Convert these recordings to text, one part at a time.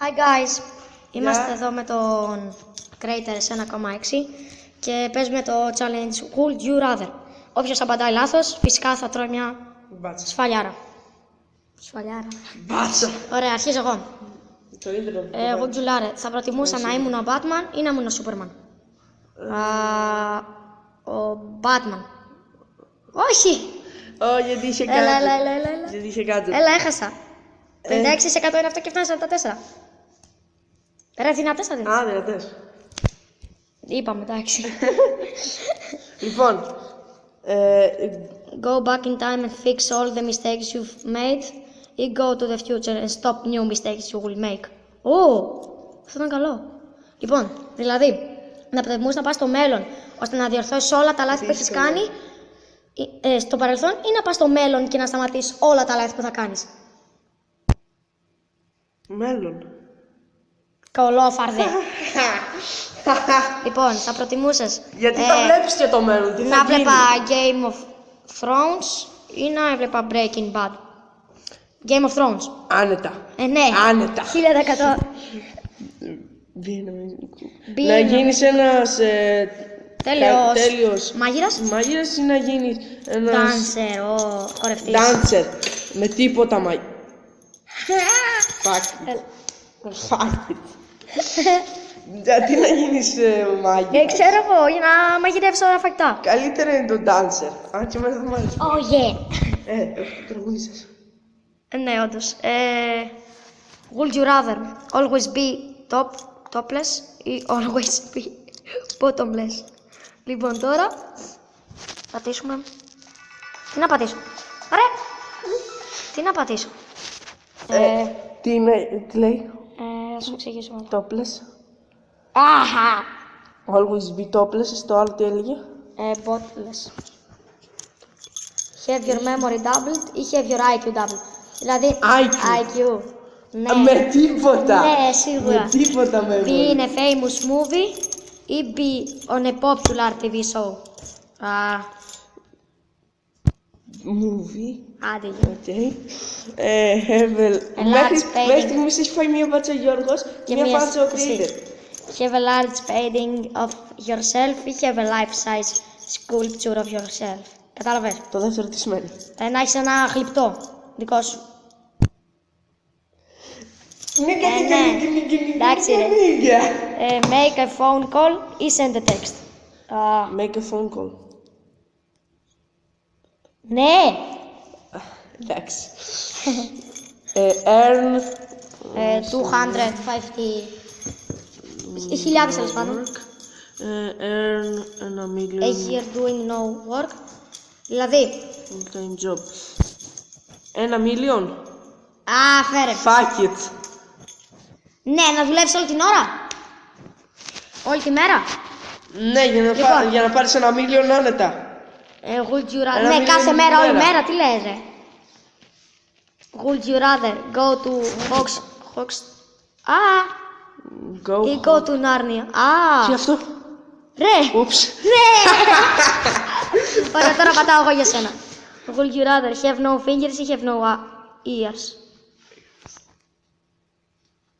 Hi guys! Είμαστε εδώ με τον Crater 1,6 και παίζουμε το challenge Would You Rather. Όποιος απαντάει λάθος, φυσικά θα τρώει μια σφαλιάρα. Σφαλιάρα. Μπάτσα. Ωραία, αρχίζω εγώ. Το ίδιο. Would you rather, θα προτιμούσα να ήμουν ο Batman ή να ήμουν ο Superman? Ο Batman. Όχι! Γιατί είχε Έλα. Γιατί είχε κάτι. Έλα, έχασα. 56% είναι αυτό και φτάνει στα 4. Ρε, δυνατές θα δίνεις. Α, δυνατές. Είπαμε, εντάξει. Λοιπόν, Go back in time and fix all the mistakes you've made ή go to the future and stop new mistakes you will make. Αυτό ήταν καλό. Λοιπόν, δηλαδή, να προτιμούς να πας στο μέλλον ώστε να διορθώσεις όλα τα λάθη που έχεις κάνει στο παρελθόν ή να πας στο μέλλον και να σταματήσεις όλα τα λάθη που θα κάνεις. μέλλον. Κολόφαρδε. Λοιπόν, θα προτιμούσες Γιατί θα βλέπεις και το μέλλον, τι θα να γίνει. βλέπα Game of Thrones ή να έβλεπα Breaking Bad? Game of Thrones. Άνετα. Ναι. Άνετα. 1000%. Να γίνεις ένας Τέλειος. Μάγειρας. μάγειρας ή να γίνεις ένας Dancer, χορευτής. dancer με τίποτα Fuck it. Fuck it. Γιατί να γίνεις μάγειρας. Ξέρω εγώ, για να μαγειρεύσω όλα φαγητά. Καλύτερα είναι το dancer. Αν και εμένα δεν μου αρέσει. Oh yeah. Το τραγούδι σας. Ναι, όντως. Would you rather always be topless ή always be bottomless? Λοιπόν, τώρα πατήσουμε. Τι να πατήσω? Ρε! Τι να πατήσω? Τι λέει. Ας σου εξηγήσω. Topless. Αχα! Always be topless. Στο άλλο τι έλεγε. Bottomless. Have your memory doubled ή have your IQ doubled? Δηλαδή, IQ. Ναι. Με τίποτα. Ναι, σίγουρα. Με τίποτα με Be in a famous movie ή be on a popular TV show? Movie. Άντε, γεια. Μέχρι στιγμής έχει φάει μία μπάτσα Γιώργος και μία μπάτσα ο Crater. Have a large painting of yourself ή have a life-size sculpture of yourself? Κατάλαβες. Το δεύτερο τι σημαίνει. Να έχεις ένα γλυπτό δικό σου. Ναι. Εντάξει, ρε. Make a phone call ή send a text? Make a phone call. Ναι. Εντάξει. Earn 250 χιλιάδες τέλος πάντων. Earn a million. A year doing no work. Δηλαδή. Full time job. 1 million. Φέρε. Fuck it. Ναι, να δουλεύεις όλη την ώρα. Όλη τη μέρα. Ναι, Λοιπόν. για να πάρεις 1 million άνετα. Would you rather. Ένα Ναι, κάθε million μέρα, την όλη μέρα. μέρα, τι λες ρε. Would you rather go to Hox. Ή go to Narnia. Τι αυτό. Ρε. Ούψ. Ναι. Ωραία, τώρα πατάω εγώ για σένα. Would you rather have no fingers ή have no ears?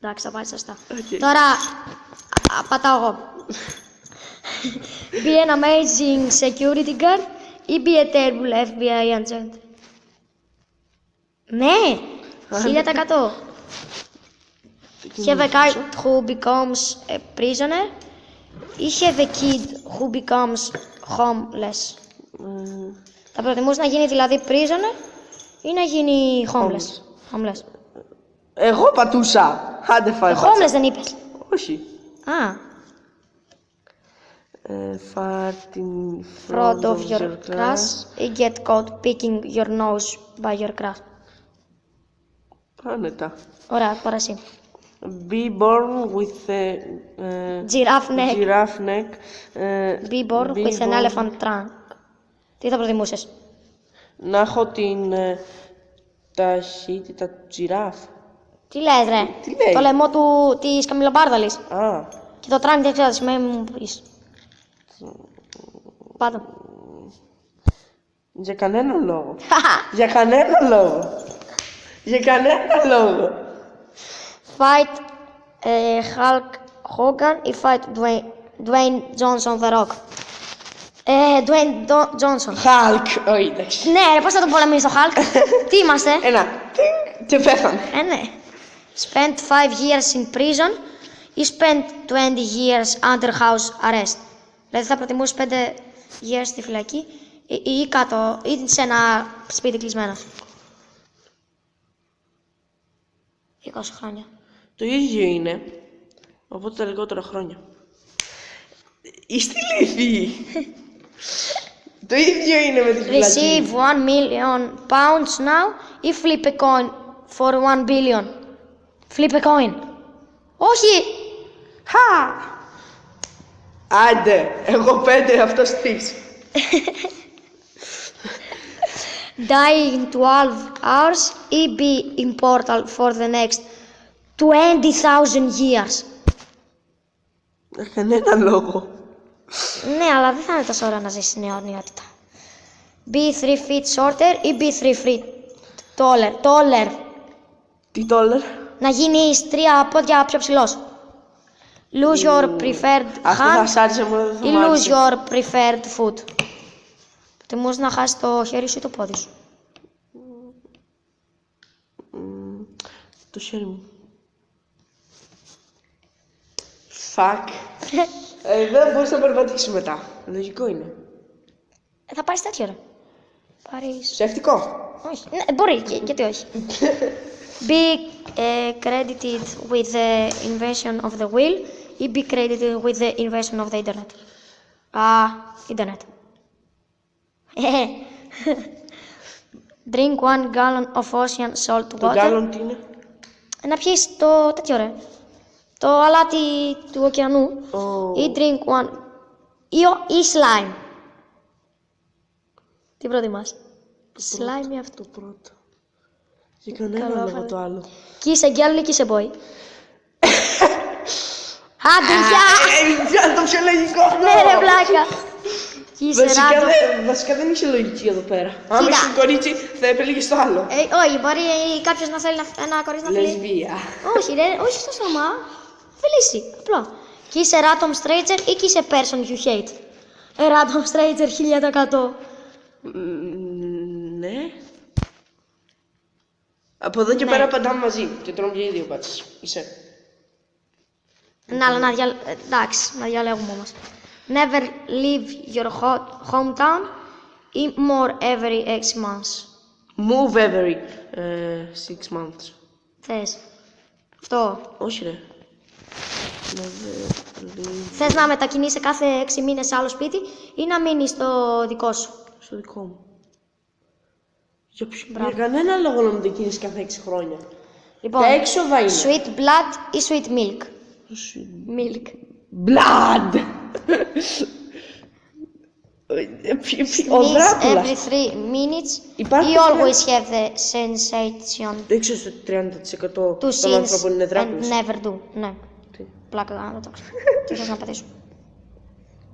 Εντάξει, θα πάει σωστά. Okay. Τώρα πατάω εγώ. Be an amazing security guard ή be a terrible FBI agent? Ναι, 1000%. Have a kid who becomes a prisoner ή have a kid who becomes homeless? Θα προτιμούς να γίνει δηλαδή prisoner ή να γίνει homeless? Εγώ πατούσα. Άντε φάει Homeless πάτσα. δεν είπες. Όχι. Fart in Front of your crush ή get caught picking your nose by your crush? Άνετα. Ωραία, τώρα εσύ. Be born with a Giraffe neck. giraffe neck. Be born with an elephant trunk. Τι θα προτιμούσες? Να έχω την ταχύτητα του τζιράφ. Τι λες ρε. Τι λέει? Το λαιμό της καμιλομπάρδαλης. Α, Και το τρunk δεν ξέρω τι σημαίνει, μου πεις. Πάντο. για κανένα λόγο. Για κανένα λόγο. Για κανένα λόγο. Fight Hulk Hogan ή fight Dwayne Johnson The Rock. Dwayne Johnson. Hulk, όχι, εντάξει. Ναι, ρε, πώς θα τον πολεμήσει το Hulk. Τι είμαστε. Ένα, τινγκ, και πέθανε. Ναι. Spent 5 years in prison ή spent 20 years under house arrest. Δηλαδή θα προτιμούσε 5 years στη φυλακή ή κάτω, ή σε ένα σπίτι κλεισμένο. 20 χρόνια. Το ίδιο είναι, οπότε τα λιγότερα χρόνια. Είστε ηλίθιοι. Το ίδιο είναι με τη φυλακή. Receive 1 million pounds now ή flip a coin for 1 billion. Flip a coin. Όχι! Χα! Άντε, εγώ 5, αυτός 3. Die in 12 hours ή be immortal for the next 20,000 years. Κανένα λόγο. Ναι, αλλά δεν θα είναι τόσο ώρα να ζήσεις στην αιωνιότητα. Be 3 feet shorter ή be 3 feet taller. Taller. Τι τόλερ. Να γίνεις 3 πόδια πιο ψηλός. Lose your preferred Αυτό θα hand σ' άρεσε μόνο, δεν θα ή μ' lose άρεσε. your preferred foot. Προτιμούς να χάσεις το χέρι σου ή το πόδι σου. Το χέρι μου. Fuck. Δεν μπορείς να περπατήσεις μετά. Λογικό είναι. Θα πάρεις τέτοιο ρε. Πάρεις... Ψεύτικο. Όχι. Ναι, μπορεί, γιατί όχι. Be credited with the invention of the wheel ή be credited with the invention of the internet. Internet. Drink 1 gallon of ocean salt Το water. γκάλλον τι είναι. Να πιεις το τέτοιο ρε. Το αλάτι του ωκεανού. Ή drink 1... ή slime. Τι προτιμάς. Slime ή αυτό. Το πρώτο. Για κανένα λόγο το άλλο. Kiss a girl ή kiss a boy. Άντε γεια! Το πιο λογικό αυτό. Ναι ρε βλάκα. Kiss a random. Βασικά δεν είσαι λογική εδώ πέρα. Άμα είσαι κορίτσι θα επέλεγες το άλλο. Όχι, μπορεί κάποιος να θέλει ένα κορίτσι να φιλεί. Λεσβία. Όχι ρε, όχι στο στόμα. Φιλήσει, απλό. Kiss a random stranger ή kiss a person you hate. A random stranger 1000%. Ναι. Από εδώ και πέρα απαντάμε μαζί και τρώμε και οι δύο πάτσες. Είσαι. Ναι, αλλά εντάξει, να διαλέγουμε όμως. Never leave your hometown ή more every 6 months. Move every 6 months. Θες. Αυτό. Όχι ρε. Θες να μετακινείσαι κάθε 6 μήνες σε άλλο σπίτι ή να μείνεις στο δικό σου. Στο δικό μου. Για κανένα λόγο να μετακινήσεις κάθε 6 χρόνια. Λοιπόν, Τα έξοδα είναι. sweet blood ή sweet milk. Milk. Blood! Ο Sneeze Δράκουλας. every 3 minutes Υπάρχει ή τέτοια- always have the sensation Δεν ξέρω στο 30% to των sneeze ανθρώπων είναι and Δράκουλας. never do. Ναι, Τι? πλάκα κάνω το ξέρω. Τι θες να πατήσω.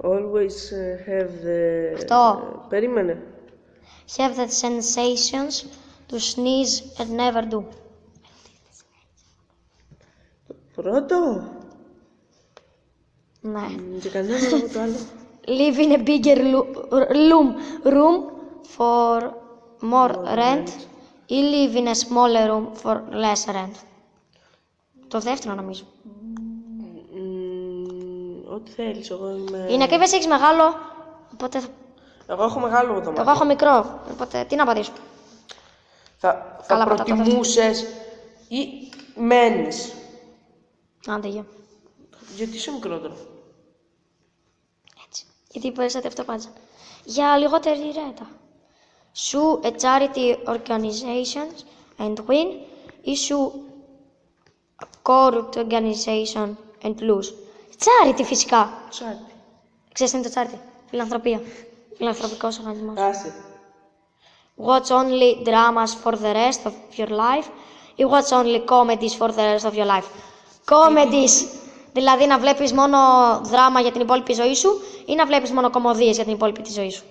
Always have the... Αυτό. Περίμενε. Have the sensations to sneeze and never do. Πρώτο. Ναι. Για κανένα λόγο το άλλο. Live in a bigger room for more rent ή live in a smaller room for less rent. Το δεύτερο νομίζω. Ό,τι θέλεις, εγώ είμαι... Είναι ακριβές, έχεις μεγάλο, οπότε Εγώ έχω μεγάλο δωμάτιο. εγώ έχω μικρό, οπότε τι να πατήσω. Θα Καλά, πατάτα, προτιμούσες ή μένεις. Άντε γεια. Γιατί είσαι μικρότερο. Έτσι. Γιατί περισσότερο αυτό πάτσα. Για λιγότερη ρέτα. Σου a charity organization and win ή σου a corrupt organization and lose. Charity φυσικά. Τσάτι. Ξέρεις τι είναι το charity. Φιλανθρωπία. Φιλανθρωπικός οργανισμός. Άσε. Watch only dramas for the rest of your life ή watch only comedies for the rest of your life. Comedies. Δηλαδή να βλέπεις μόνο δράμα για την υπόλοιπη ζωή σου ή να βλέπεις μόνο κωμωδίες για την υπόλοιπη τη ζωή σου.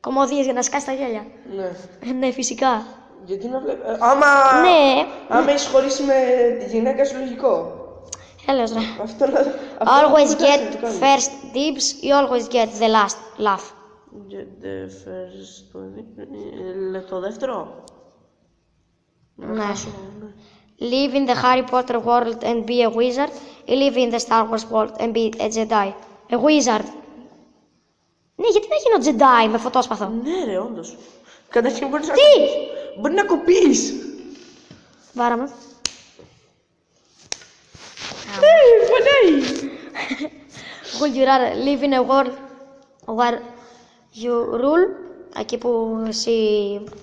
Κωμωδίες για να σκάσεις τα γέλια. Ναι. Ναι, φυσικά. Γιατί να βλέπω... Άμα... Ναι. Άμα είσαι χωρίσει με τη γυναίκα σου, λογικό. Έλεος ρε. Αυτό Always αυτό get το κάνω. first dibs ή always get the last laugh. Get the first... Το δεύτερο. Ναι. Χάσω, ναι. Live in the Harry Potter world and be a wizard ή live in the Star Wars world and be a Jedi. A wizard. Ναι, γιατί να γίνω Jedi με φωτόσπαθο. Ναι ρε, όντως. Καταρχήν μπορείς να... Τι! Μπορεί να κοπείς. Βάραμε. Πονάει. Would you rather live in a world where you rule, εκεί που εσύ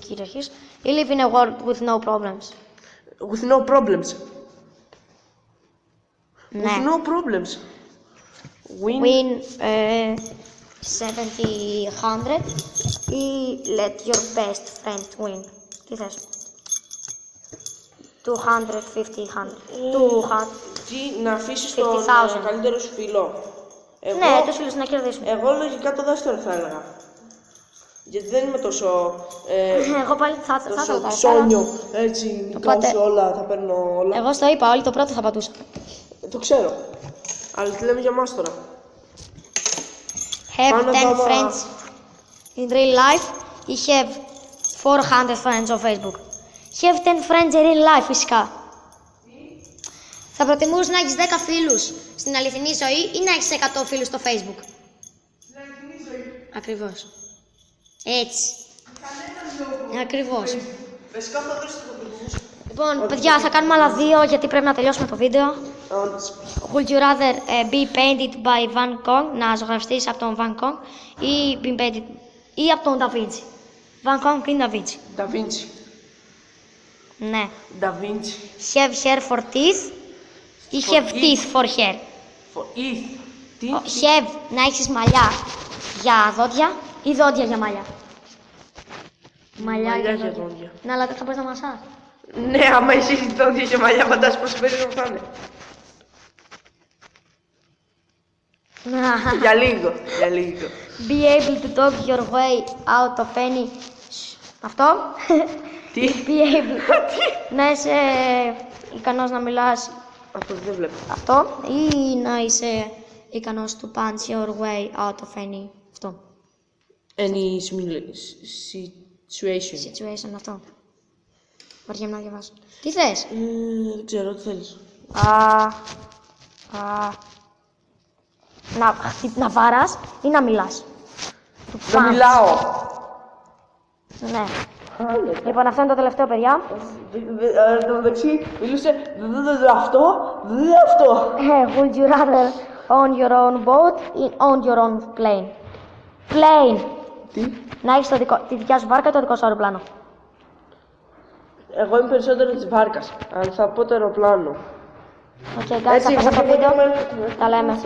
κυριαρχείς, ή live in a world with no problems. With no problems. Ναι. With no problems. Win 70-100 ή let your best friend win. Τι θες? 250-100. 200. Τι, να αφήσεις τον 50,000. καλύτερο σου φίλο. Ναι, τους φίλους να κερδίσουν. Εγώ λογικά το δεύτερο θα έλεγα. Γιατί δεν είμαι τόσο... Εγώ πάλι θα το τόσο κάνω. ψώνιο, έτσι, νικάω όλα, θα παίρνω όλα. Εγώ στο είπα, όλοι το πρώτο θα πατούσα. Το ξέρω. Αλλά τι λέμε για μας τώρα. Have Πάνω 10 δάμα. friends in real life ή have 400 friends on Facebook. Have 10 friends in real life φυσικά. Θα προτιμούς να έχεις 10 φίλους στην αληθινή ζωή ή να έχεις 100 φίλους στο Facebook. Στην αληθινή ζωή. Ακριβώς. Έτσι. Ακριβώς. Βασικά θα δώσεις το προτιμούς. Λοιπόν, παιδιά, θα κάνουμε άλλα 2 γιατί πρέπει να τελειώσουμε το βίντεο. Would you rather be painted by Van Gogh, να ζωγραφιστείς από τον Van Gogh, ή be painted ή από τον Da Vinci. Van Gogh ή Da Vinci. Da Vinci. Ναι. Da Vinci. Have hair for teeth ή For have teeth. teeth for hair. For Eth. Τι. Have να έχεις μαλλιά για δόντια ή δόντια για μαλλιά. Μαλλιά για δόντια. Ναι, αλλά δεν θα μπορείς να μασάς. Ναι, άμα εσύ δόντια και μαλλιά πατάς πόσο περίεργο θα είναι. Για λίγο, για λίγο. Be able to talk your way out of any... Αυτό. Τι. Be able να είσαι ικανός να μιλάς Αυτό δεν βλέπω. αυτό ή να είσαι ικανός to punch your way out of any αυτό. Any situation. Situation αυτό. Βαριέμαι να διαβάσω. Τι θες? Δεν ξέρω τι θέλεις. Να βάρας ή να μιλάς. Να μιλάω. Ναι. Λοιπόν, αυτό είναι το τελευταίο, παιδιά. Εν τω μεταξύ μιλούσε αυτό, αυτό. Would you rather own your own boat ή own your own plane? Plane. Τι. Να έχεις τη δικιά σου βάρκα ή το δικό σου αεροπλάνο. Εγώ είμαι περισσότερο της βάρκας, αλλά θα πω το αεροπλάνο. Οκ, guys, θα πάσα το βίντεο. Τα λέμε.